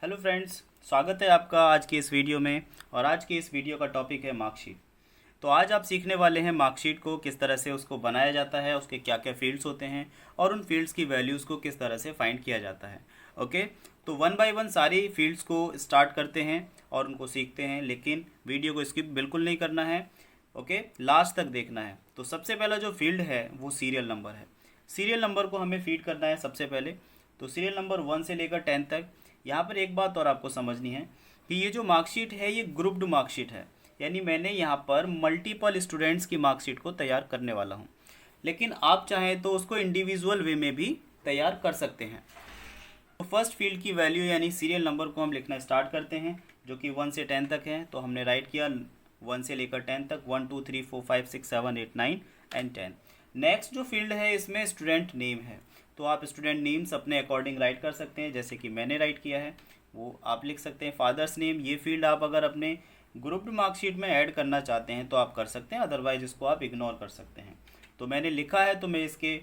Hello friends, स्वागत है आपका आज की इस वीडियो में। और आज की इस वीडियो का टॉपिक है मार्कशीट। तो आज आप सीखने वाले हैं मार्कशीट को किस तरह से उसको बनाया जाता है, उसके क्या क्या फील्ड्स होते हैं और उन फील्ड्स की वैल्यूज़ को किस तरह से फाइंड किया जाता है। ओके, तो वन बाय वन सारी फील्ड्स को स्टार्ट करते हैं और उनको सीखते हैं, लेकिन वीडियो को स्किप बिल्कुल नहीं करना है। ओके, लास्ट तक देखना है। तो सबसे पहला जो फील्ड है वो सीरियल नंबर है। सीरियल नंबर को हमें फीड करना है सबसे पहले। तो सीरियल नंबर 1 से लेकर 10 तक। यहाँ पर एक बात और आपको समझनी है कि ये जो मार्कशीट है ये ग्रुप्ड मार्कशीट है, यानी मैंने यहाँ पर मल्टीपल स्टूडेंट्स की मार्कशीट को तैयार करने वाला हूँ, लेकिन आप चाहें तो उसको इंडिविजुअल वे में भी तैयार कर सकते हैं। तो फर्स्ट फील्ड की वैल्यू यानी सीरियल नंबर को हम लिखना स्टार्ट करते हैं, जो कि 1 से 10 तक है। तो हमने राइट किया 1 से लेकर 10 तक, 1 2 3 4 5 6 7 8 9 एंड 10। नेक्स्ट जो फील्ड है इसमें स्टूडेंट नेम है। तो आप स्टूडेंट नेम्स अपने अकॉर्डिंग राइट कर सकते हैं, जैसे कि मैंने राइट किया है वो आप लिख सकते हैं। फादर्स नेम, ये फील्ड आप अगर अपने ग्रुप्ड मार्कशीट में ऐड करना चाहते हैं तो आप कर सकते हैं, अदरवाइज इसको आप इग्नोर कर सकते हैं। तो मैंने लिखा है तो मैं इसके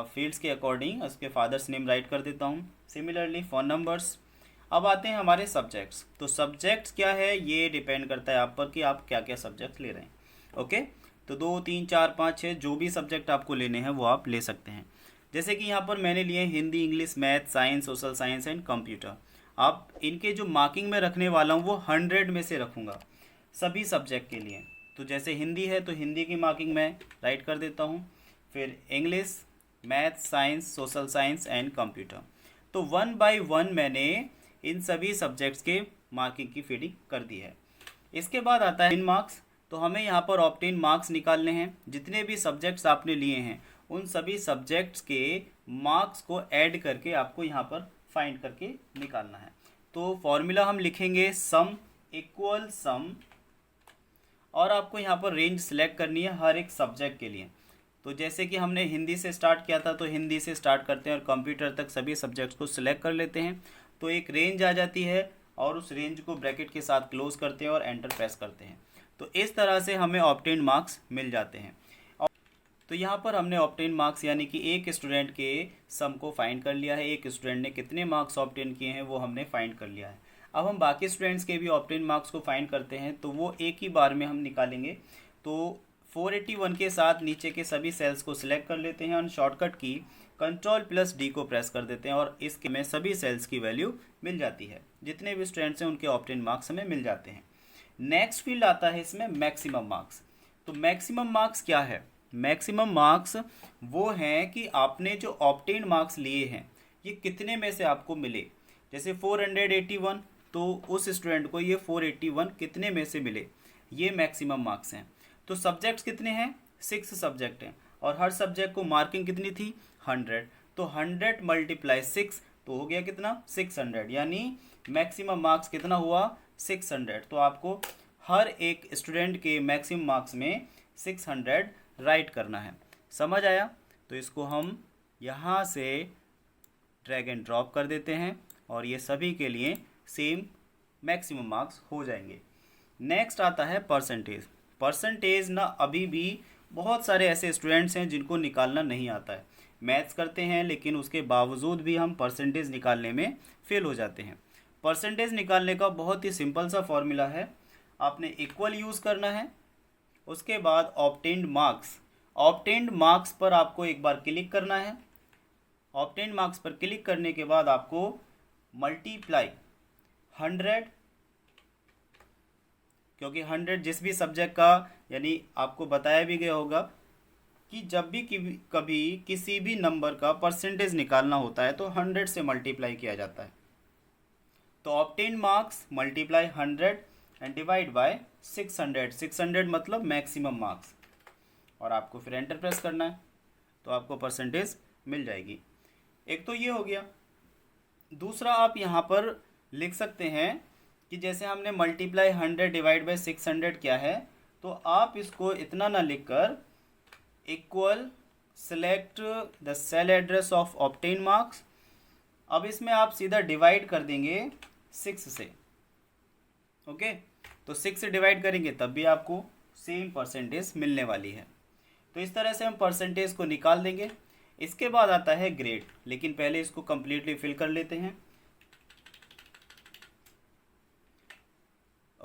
फील्ड्स के अकॉर्डिंग उसके फादर्स नेम राइट कर देता हूँ। Similarly phone numbers. अब आते हैं हमारे सब्जेक्ट्स। तो सब्जेक्ट्स क्या है ये डिपेंड करता है आप पर कि आप क्या क्या सब्जेक्ट्स ले रहे हैं। ओके, तो 2 3 4 5 6 जो भी सब्जेक्ट आपको लेने हैं वो आप ले सकते हैं। जैसे कि यहाँ पर मैंने लिए Hindi, English, math, science, social science and computer. आप इनके जो मार्किंग में रखने वाला हूँ वो 100 में से रखूँगा सभी सब्जेक्ट के लिए। तो जैसे हिंदी है तो हिंदी की मार्किंग मैं राइट कर देता हूँ। फिर English, math, science, social science and computer. तो 1 बाय 1 मैंने इन सभी सब्जेक्ट्स के मार्किंग की फीडिंग कर दी है। इसके बाद आता है इन मार्क्स। तो हमें यहाँ पर ऑब्टेन मार्क्स निकालने हैं। जितने भी सब्जेक्ट्स आपने लिए हैं उन सभी सब्जेक्ट्स के मार्क्स को ऐड करके आपको यहाँ पर फाइंड करके निकालना है। तो फॉर्मूला हम लिखेंगे सम इक्वल सम, और आपको यहाँ पर रेंज सिलेक्ट करनी है हर एक सब्जेक्ट के लिए। तो जैसे कि हमने हिंदी से स्टार्ट किया था तो हिंदी से स्टार्ट करते हैं और कंप्यूटर तक सभी सब्जेक्ट्स को सिलेक्ट कर लेते हैं। तो एक रेंज आ जाती है और उस रेंज को ब्रैकेट के साथ क्लोज करते हैं और एंटर प्रेस करते हैं। तो इस तरह से हमें ऑब्टेन मार्क्स मिल जाते हैं। तो यहाँ पर हमने ऑब्टेन मार्क्स यानी कि एक स्टूडेंट के सम को फाइंड कर लिया है। एक स्टूडेंट ने कितने मार्क्स ऑब्टेन किए हैं वो हमने फाइंड कर लिया है। अब हम बाकी स्टूडेंट्स के भी ऑब्टेन मार्क्स को फाइंड करते हैं, तो वो एक ही बार में हम निकालेंगे। तो 481 के साथ नीचे के सभी सेल्स को सिलेक्ट कर लेते हैं और शॉर्टकट की Ctrl+D को प्रेस कर देते हैं और इसके में सभी सेल्स की वैल्यू मिल जाती है। जितने भी स्टूडेंट्स हैं उनके ऑब्टेन मार्क्स हमें मिल जाते हैं। नेक्स्ट फील्ड आता है इसमें मैक्सिमम मार्क्स। तो मैक्सिमम मार्क्स क्या है? मैक्सिमम मार्क्स वो हैं कि आपने जो ऑब्टेन मार्क्स लिए हैं ये कितने में से आपको मिले। जैसे 481 तो उस स्टूडेंट को ये 481 कितने में से मिले, ये मैक्सिमम मार्क्स हैं। तो सब्जेक्ट्स कितने हैं? 6 सब्जेक्ट हैं और हर सब्जेक्ट को मार्किंग कितनी थी? 100। तो 100 × 6 तो हो गया कितना? 600। यानी मैक्सिमम मार्क्स कितना हुआ? 600। तो आपको हर एक स्टूडेंट के मैक्सिमम मार्क्स में 600 राइट करना है। समझ आया? तो इसको हम यहाँ से ड्रैग एंड ड्रॉप कर देते हैं और ये सभी के लिए सेम मैक्सिमम मार्क्स हो जाएंगे। नेक्स्ट आता है परसेंटेज। परसेंटेज ना अभी भी बहुत सारे ऐसे स्टूडेंट्स हैं जिनको निकालना नहीं आता है। मैथ्स करते हैं लेकिन उसके बावजूद भी हम परसेंटेज निकालने में फेल हो जाते हैं। परसेंटेज निकालने का बहुत ही सिंपल सा फॉर्मूला है। आपने इक्वल यूज़ करना है, उसके बाद ऑब्टेन्ड मार्क्स। ऑब्टेन्ड मार्क्स पर आपको एक बार क्लिक करना है। ऑब्टेन्ड मार्क्स पर क्लिक करने के बाद आपको मल्टीप्लाई 100, क्योंकि 100 जिस भी सब्जेक्ट का, यानी आपको बताया भी गया होगा कि जब भी कभी किसी भी नंबर का परसेंटेज निकालना होता है तो 100 से मल्टीप्लाई किया जाता है। तो obtain marks multiply 100 and divide by 600। 600 मतलब मैक्सिमम मार्क्स, और आपको फिर एंटर प्रेस करना है तो आपको परसेंटेज मिल जाएगी। एक तो ये हो गया। दूसरा आप यहाँ पर लिख सकते हैं कि जैसे हमने मल्टीप्लाई 100 डिवाइड बाय 600 किया है, तो आप इसको इतना ना लिखकर equal select the cell address of obtain marks. अब इसमें आप सीधा डिवाइड कर देंगे 6 से। ओके, तो 6 से डिवाइड करेंगे तब भी आपको सेम परसेंटेज मिलने वाली है। तो इस तरह से हम परसेंटेज को निकाल देंगे। इसके बाद आता है ग्रेड, लेकिन पहले इसको कम्प्लीटली फिल कर लेते हैं।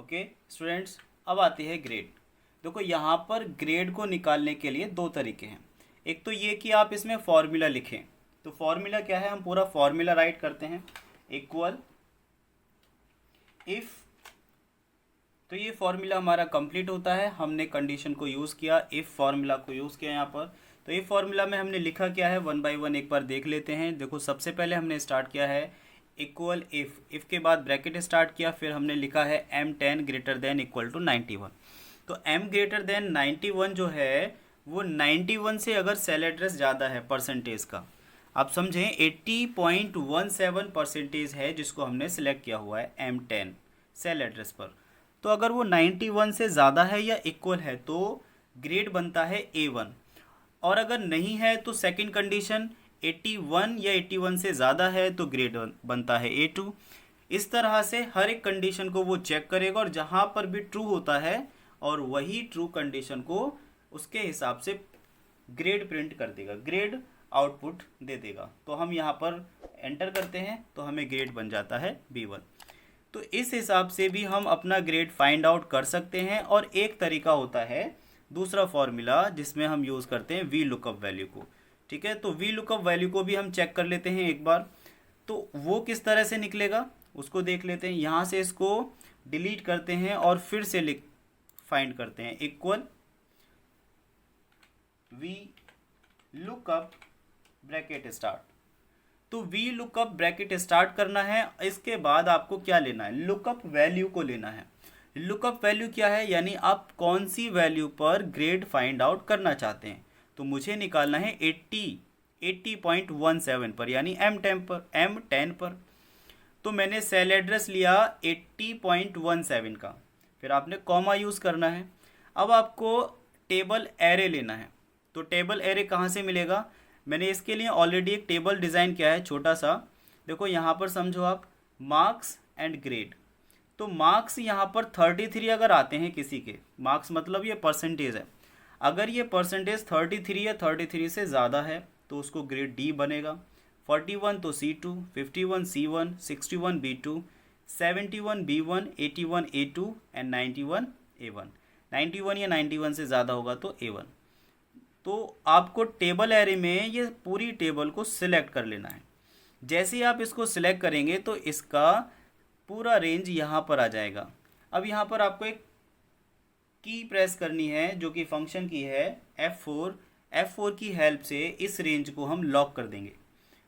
ओके स्टूडेंट्स, अब आती है ग्रेड। देखो यहाँ पर ग्रेड को निकालने के लिए दो तरीके हैं। एक तो ये कि आप इसमें फॉर्मूला लिखें। तो फॉर्मूला क्या है, हम पूरा फॉर्मूला राइट करते हैं। इक्वल इफ़, तो ये फॉर्मूला हमारा कंप्लीट होता है। हमने कंडीशन को यूज़ किया, इफ़ फॉर्मूला को यूज़ किया यहाँ पर। तो इफ़ फॉर्मूला में हमने लिखा क्या है, वन बाय वन एक बार देख लेते हैं। देखो सबसे पहले हमने स्टार्ट किया है इक्वल इफ़ के बाद ब्रैकेट स्टार्ट किया, फिर हमने लिखा है M10 greater than equal to 91। तो M ग्रेटर देन 91 जो है वो 91 से अगर सेल एड्रेस ज़्यादा है परसेंटेज का, आप समझें 80.17% है जिसको हमने सिलेक्ट किया हुआ है M10 सेल एड्रेस पर। तो अगर वो 91 से ज़्यादा है या इक्वल है तो ग्रेड बनता है A1, और अगर नहीं है तो सेकंड कंडीशन 81 या 81 से ज़्यादा है तो ग्रेड बनता है A2। इस तरह से हर एक कंडीशन को वो चेक करेगा, और जहाँ पर भी ट्रू होता है और वही ट्रू कंडीशन को उसके हिसाब से ग्रेड प्रिंट कर देगा, ग्रेड आउटपुट दे देगा। तो हम यहाँ पर एंटर करते हैं तो हमें ग्रेड बन जाता है B1। तो इस हिसाब से भी हम अपना ग्रेड फाइंड आउट कर सकते हैं। और एक तरीका होता है दूसरा फॉर्मूला जिसमें हम यूज़ करते हैं वी लुकअप वैल्यू को। ठीक है, तो वी लुकअप वैल्यू को भी हम चेक कर लेते हैं एक बार। तो वो किस तरह से निकलेगा उसको देख लेते हैं। यहाँ से इसको डिलीट करते हैं और फिर से फाइंड करते हैं equal V lookup bracket start. तो वी लुकअप ब्रैकेट स्टार्ट करना है। इसके बाद आपको क्या लेना है, लुकअप वैल्यू को लेना है। लुकअप वैल्यू क्या है, यानी आप कौन सी वैल्यू पर ग्रेड फाइंड आउट करना चाहते हैं। तो मुझे निकालना है 80.17 पर, यानी M10 पर। तो मैंने सेल एड्रेस लिया 80.17 का, फिर आपने कॉमा यूज़ करना है। अब आपको टेबल एरे लेना है। तो टेबल एरे कहाँ से मिलेगा, मैंने इसके लिए ऑलरेडी एक टेबल डिज़ाइन किया है छोटा सा। देखो यहाँ पर समझो आप मार्क्स एंड ग्रेड। तो मार्क्स यहाँ पर 33 अगर आते हैं किसी के, मार्क्स मतलब ये परसेंटेज है। अगर ये परसेंटेज 33 या 33 से ज़्यादा है तो उसको ग्रेड डी बनेगा। 41 तो C2, 51 C1, 61 B2, 71 B1, 81 A2 and 91 A1। 91 या 91 से ज़्यादा होगा तो A1। तो आपको टेबल एरे में ये पूरी टेबल को सिलेक्ट कर लेना है। जैसे ही आप इसको सिलेक्ट करेंगे तो इसका पूरा रेंज यहाँ पर आ जाएगा। अब यहाँ पर आपको एक की प्रेस करनी है जो कि फंक्शन की है F4। F4 की हेल्प से इस रेंज को हम लॉक कर देंगे।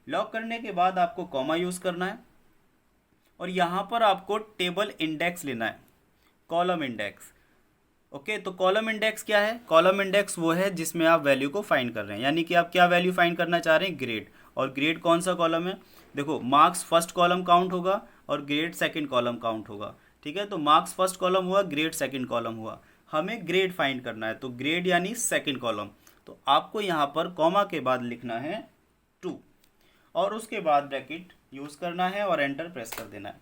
लॉक करने के बाद आपको कॉमा यूज़ करना है, और यहाँ पर आपको टेबल इंडेक्स लेना है, कॉलम इंडेक्स। ओके, तो कॉलम इंडेक्स क्या है, कॉलम इंडेक्स वो है जिसमें आप वैल्यू को फाइंड कर रहे हैं। यानी कि आप क्या वैल्यू फाइंड करना चाह रहे हैं, ग्रेड। और ग्रेड कौन सा कॉलम है, देखो मार्क्स फर्स्ट कॉलम काउंट होगा और ग्रेड सेकंड कॉलम काउंट होगा। ठीक है, तो मार्क्स फर्स्ट कॉलम हुआ, ग्रेड सेकंड कॉलम हुआ। हमें ग्रेड फाइंड करना है, तो ग्रेड यानी सेकंड कॉलम। तो आपको यहाँ पर कॉमा के बाद लिखना है 2 और उसके बाद ब्रैकेट यूज़ करना है और एंटर प्रेस कर देना है।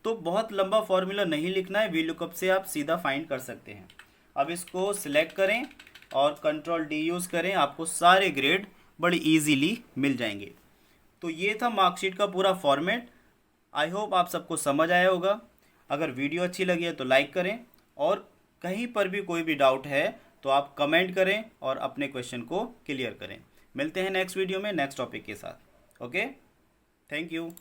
तो बहुत लंबा फॉर्मूला नहीं लिखना है, वी लुकअप से आप सीधा फाइंड कर सकते हैं। अब इसको सिलेक्ट करें और कंट्रोल डी यूज़ करें, आपको सारे ग्रेड बड़ी इजीली मिल जाएंगे। तो ये था मार्कशीट का पूरा फॉर्मेट। आई होप आप सबको समझ आया होगा। अगर वीडियो अच्छी लगी है तो लाइक करें, और कहीं पर भी कोई भी डाउट है तो आप कमेंट करें और अपने क्वेश्चन को क्लियर करें। मिलते हैं नेक्स्ट वीडियो में नेक्स्ट टॉपिक के साथ। Okay, thank you.